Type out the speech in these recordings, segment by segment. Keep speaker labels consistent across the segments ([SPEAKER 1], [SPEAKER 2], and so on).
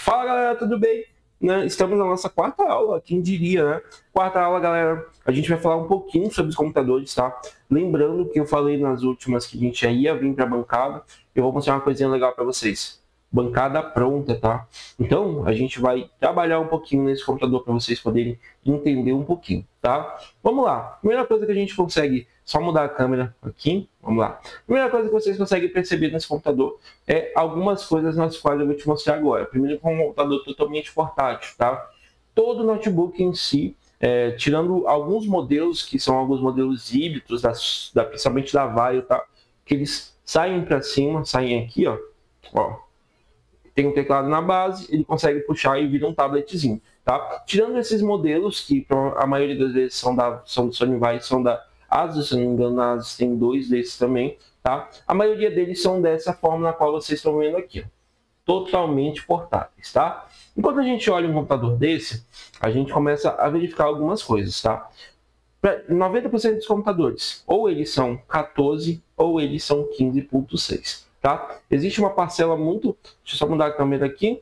[SPEAKER 1] Fala galera, tudo bem? Né? Estamos na nossa quarta aula, quem diria, né? Quarta aula, galera, a gente vai falar um pouquinho sobre os computadores, tá? Lembrando que eu falei nas últimas que a gente já ia vir para a bancada, eu vou mostrar uma coisinha legal para vocês. Bancada pronta, tá? Então, a gente vai trabalhar um pouquinho nesse computador para vocês poderem entender um pouquinho, tá? Vamos lá. Primeira coisa que a gente consegue, só mudar a câmera aqui, vamos lá. Primeira coisa que vocês conseguem perceber nesse computador é algumas coisas nas quais eu vou te mostrar agora. Primeiro, com um computador totalmente portátil, tá? Todo notebook em si, tirando alguns modelos, que são alguns modelos híbridos, principalmente da Vaio, tá? Que eles saem para cima, saem aqui, ó. Tem um teclado na base, ele consegue puxar e vira um tabletzinho, tá? Tirando esses modelos, que a maioria das vezes são do Sony Vaio, são da Asus, se não me engano, a Asus tem dois desses também, tá? A maioria deles são dessa forma na qual vocês estão vendo aqui, ó. Totalmente portáteis, tá? Enquanto a gente olha um computador desse, a gente começa a verificar algumas coisas, tá? 90% dos computadores, ou eles são 14 ou eles são 15.6. Tá? Existe uma parcela muito... Deixa eu só mudar a câmera aqui.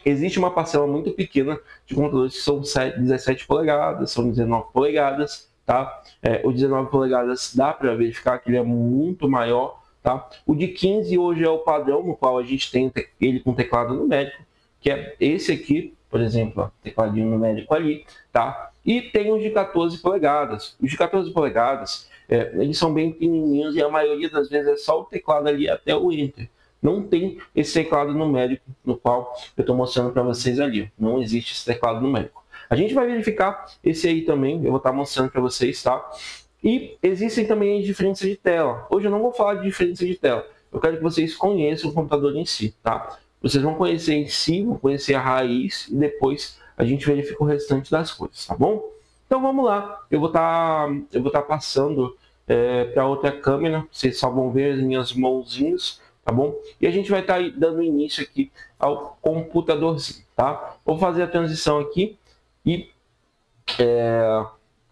[SPEAKER 1] Existe uma parcela muito pequena de computadores que são 17 polegadas, são 19 polegadas, tá? O 19 polegadas dá para verificar que ele é muito maior, tá? O de 15 hoje é o padrão no qual a gente tem ele com teclado numérico, que é esse aqui, por exemplo, ó, tecladinho numérico ali, tá? E tem os de 14 polegadas. Os de 14 polegadas, eles são bem pequenininhos e a maioria das vezes é só o teclado ali até o Enter. Não tem esse teclado numérico no qual eu estou mostrando para vocês ali. Não existe esse teclado numérico. A gente vai verificar esse aí também, eu vou estar mostrando para vocês, tá? E existem também as diferenças de tela. Hoje eu não vou falar de diferença de tela. Eu quero que vocês conheçam o computador em si, tá? Vocês vão conhecer em si, vão conhecer a raiz e depois a gente verifica o restante das coisas, tá bom? Então vamos lá, eu vou estar passando para outra câmera, vocês só vão ver as minhas mãozinhas, tá bom? E a gente vai estar dando início aqui ao computadorzinho, tá? Vou fazer a transição aqui e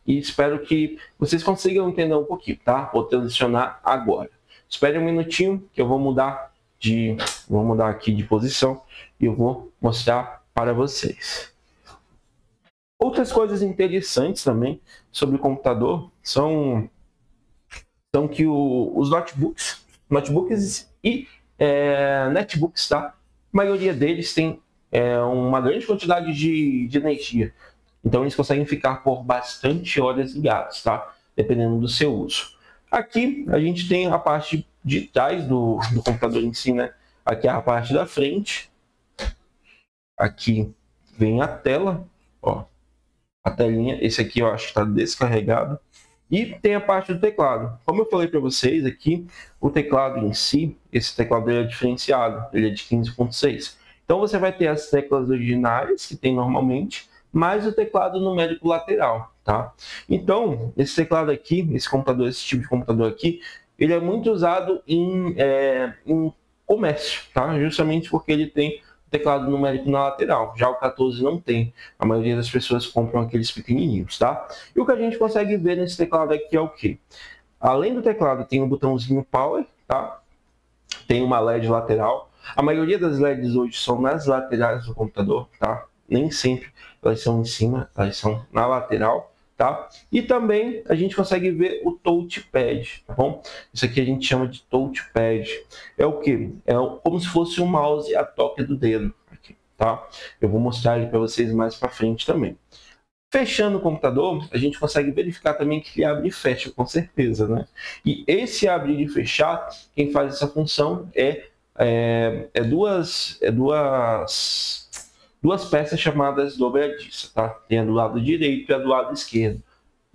[SPEAKER 1] espero que vocês consigam entender um pouquinho, tá? Vou transicionar agora. Espere um minutinho que eu vou mudar aqui de posição e eu vou mostrar para vocês. Outras coisas interessantes também sobre o computador são que os notebooks e netbooks, tá? A maioria deles tem uma grande quantidade de energia. Então eles conseguem ficar por bastante horas ligados, tá? Dependendo do seu uso. Aqui a gente tem a parte de trás do computador em si, né? Aqui é a parte da frente. Aqui vem a tela, ó. A telinha, esse aqui eu acho que está descarregado. E tem a parte do teclado. Como eu falei para vocês aqui, o teclado em si, esse teclado é diferenciado, ele é de 15.6. Então você vai ter as teclas ordinárias, que tem normalmente, mais o teclado numérico lateral, tá? Então, esse teclado aqui, esse tipo de computador aqui, ele é muito usado em comércio, tá? Justamente porque ele tem teclado numérico na lateral. Já o 14 não tem. A maioria das pessoas compram aqueles pequenininhos, tá? E o que a gente consegue ver nesse teclado aqui é o quê? Além do teclado, tem um botãozinho Power, tá? Tem uma LED lateral. A maioria das LEDs hoje são nas laterais do computador, tá? Nem sempre elas são em cima, elas são na lateral, tá? E também a gente consegue ver o touchpad, tá bom? Isso aqui a gente chama de touchpad. É o que? É como se fosse um mouse a toque do dedo, aqui, tá? Eu vou mostrar ele para vocês mais para frente também. Fechando o computador, a gente consegue verificar também que ele abre e fecha, com certeza, né? E esse abrir e fechar, quem faz essa função duas peças chamadas dobradiça, tá? Tem a do lado direito e a do lado esquerdo.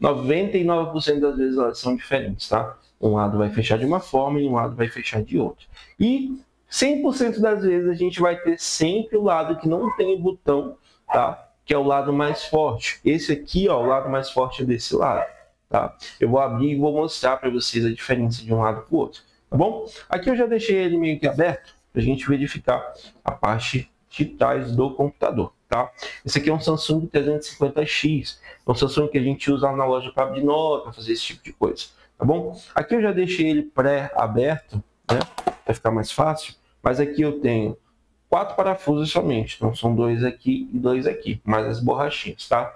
[SPEAKER 1] 99% das vezes elas são diferentes, tá? Um lado vai fechar de uma forma e um lado vai fechar de outra. E 100% das vezes a gente vai ter sempre o lado que não tem botão, tá? Que é o lado mais forte. Esse aqui, ó, o lado mais forte é desse lado, tá? Eu vou abrir e vou mostrar para vocês a diferença de um lado para o outro, tá bom? Aqui eu já deixei ele meio que aberto para a gente verificar a parte de trás do computador, tá? Esse aqui é um Samsung 350X, é um Samsung que a gente usa na loja para abrir nota, fazer esse tipo de coisa, tá bom? Aqui eu já deixei ele pré-aberto, né? Vai ficar mais fácil, mas aqui eu tenho 4 parafusos somente. Então são 2 aqui e 2 aqui, mais as borrachinhas, tá?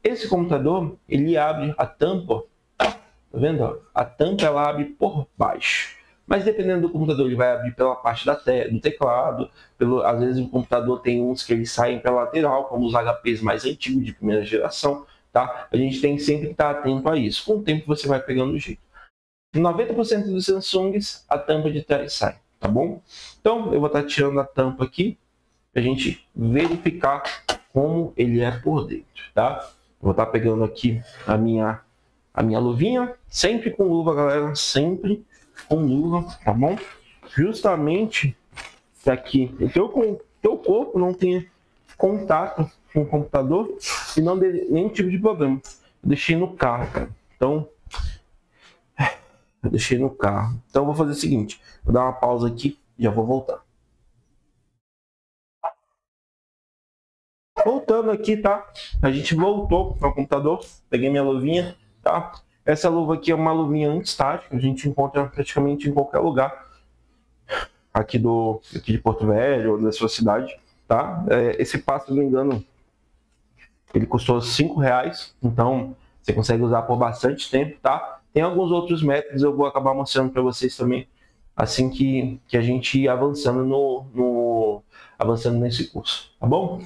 [SPEAKER 1] Esse computador, ele abre a tampa, tá vendo? A tampa ela abre por baixo. Mas dependendo do computador, ele vai abrir pela parte do teclado. Às vezes o computador tem uns que eles saem pela lateral, como os HPs mais antigos de primeira geração, tá? A gente tem sempre que estar atento a isso. Com o tempo você vai pegando o jeito. 90% dos Samsungs, a tampa de trás sai, tá bom? Então, eu vou estar tirando a tampa aqui, para a gente verificar como ele é por dentro, tá? Vou estar pegando aqui a minha luvinha, sempre com luva, galera, sempre com luva, tá bom? Justamente para que o teu corpo não tenha contato com o computador e não dê nenhum tipo de problema. Eu deixei no carro, cara. Então, eu deixei no carro. Então, eu vou fazer o seguinte, vou dar uma pausa aqui e já vou voltar. Voltando aqui, tá? A gente voltou para o computador, peguei minha luvinha, tá? Essa luva aqui é uma luvinha anti-estática, a gente encontra praticamente em qualquer lugar aqui de Porto Velho ou da sua cidade, tá? Esse passo, se não me engano, ele custou R$5, então você consegue usar por bastante tempo, tá? Tem alguns outros métodos, eu vou acabar mostrando para vocês também, assim que a gente ir avançando avançando nesse curso, tá bom?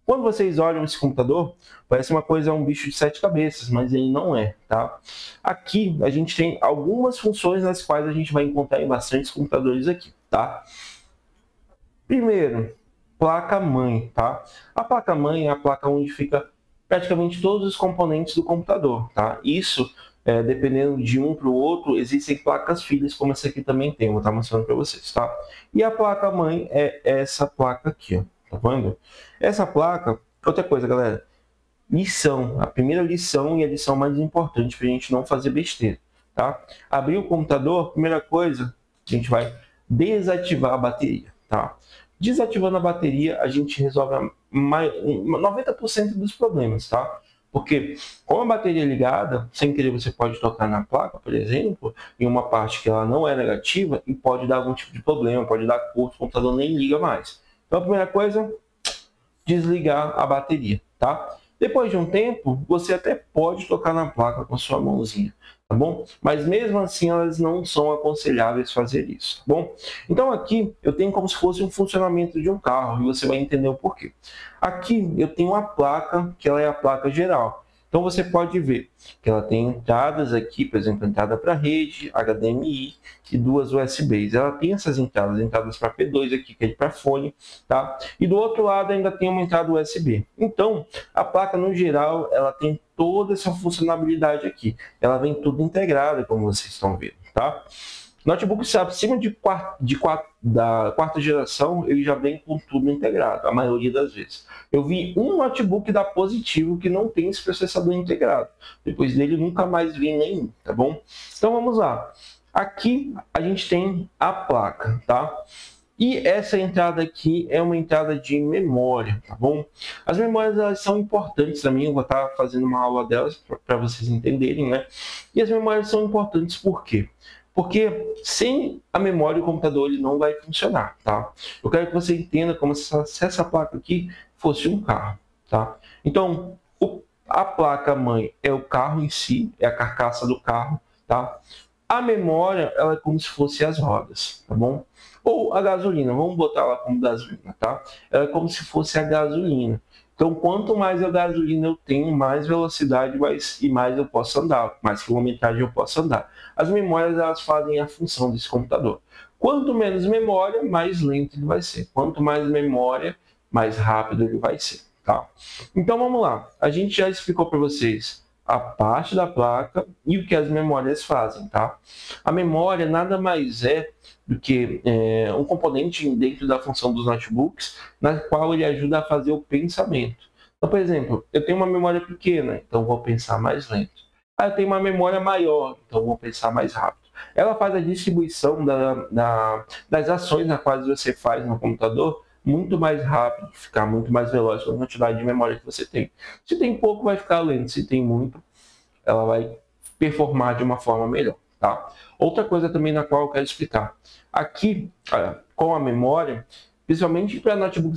[SPEAKER 1] Quando vocês olham esse computador, parece um bicho de 7 cabeças, mas ele não é, tá? Aqui a gente tem algumas funções nas quais a gente vai encontrar em bastantes computadores aqui, tá? Primeiro, placa-mãe, tá? A placa-mãe é a placa onde fica praticamente todos os componentes do computador, tá? Isso, dependendo de um para o outro, existem placas filhas, como essa aqui também tem, vou estar mostrando para vocês, tá? E a placa-mãe é essa placa aqui, ó. Tá vendo? Essa placa, outra coisa, galera, a primeira lição e a lição mais importante para a gente não fazer besteira, tá? Abrir o computador, primeira coisa, a gente vai desativar a bateria, tá? Desativando a bateria, a gente resolve 90% dos problemas, tá? Porque com a bateria ligada, sem querer você pode tocar na placa, por exemplo, em uma parte que ela não é negativa e pode dar algum tipo de problema, pode dar curto, o computador nem liga mais. Então, a primeira coisa, desligar a bateria, tá? Depois de um tempo, você até pode tocar na placa com a sua mãozinha, tá bom? Mas mesmo assim, elas não são aconselháveis fazer isso, tá bom? Então aqui, eu tenho como se fosse um funcionamento de um carro, e você vai entender o porquê. Aqui, eu tenho uma placa, que ela é a placa geral. Então você pode ver que ela tem entradas aqui, por exemplo, entrada para rede, HDMI e 2 USBs. Ela tem essas entradas para P2 aqui, que é para fone, tá? E do outro lado ainda tem uma entrada USB. Então, a placa no geral, ela tem toda essa funcionalidade aqui. Ela vem tudo integrada, como vocês estão vendo, tá? Notebook acima da quarta geração, ele já vem com tudo integrado, a maioria das vezes. Eu vi um notebook da Positivo que não tem esse processador integrado. Depois dele, nunca mais vi nenhum, tá bom? Então, vamos lá. Aqui, a gente tem a placa, tá? E essa entrada aqui é uma entrada de memória, tá bom? As memórias, elas são importantes também, eu vou estar fazendo uma aula delas para vocês entenderem, né? E as memórias são importantes por quê? Porque sem a memória o computador ele não vai funcionar, tá? Eu quero que você entenda como se essa placa aqui fosse um carro, tá? Então, a placa-mãe é o carro em si, é a carcaça do carro, tá? A memória, ela é como se fosse as rodas, tá bom? Ou a gasolina, vamos botar ela como gasolina, tá? Ela é como se fosse a gasolina. Então, quanto mais a gasolina eu tenho, mais velocidade e mais eu posso andar, mais quilometragem eu posso andar. As memórias, elas fazem a função desse computador. Quanto menos memória, mais lento ele vai ser. Quanto mais memória, mais rápido ele vai ser, tá? Então, vamos lá. A gente já explicou para vocês a parte da placa e o que as memórias fazem, tá? A memória nada mais é do que um componente dentro da função dos notebooks, na qual ele ajuda a fazer o pensamento. Então, por exemplo, eu tenho uma memória pequena, então vou pensar mais lento. Eu tenho uma memória maior, então vou pensar mais rápido. Ela faz a distribuição das ações nas quais você faz no computador muito mais rápido, ficar muito mais veloz com a quantidade de memória que você tem. Se tem pouco, vai ficar lento. Se tem muito, ela vai performar de uma forma melhor, tá? Outra coisa também na qual eu quero explicar. Aqui, com a memória, principalmente para notebooks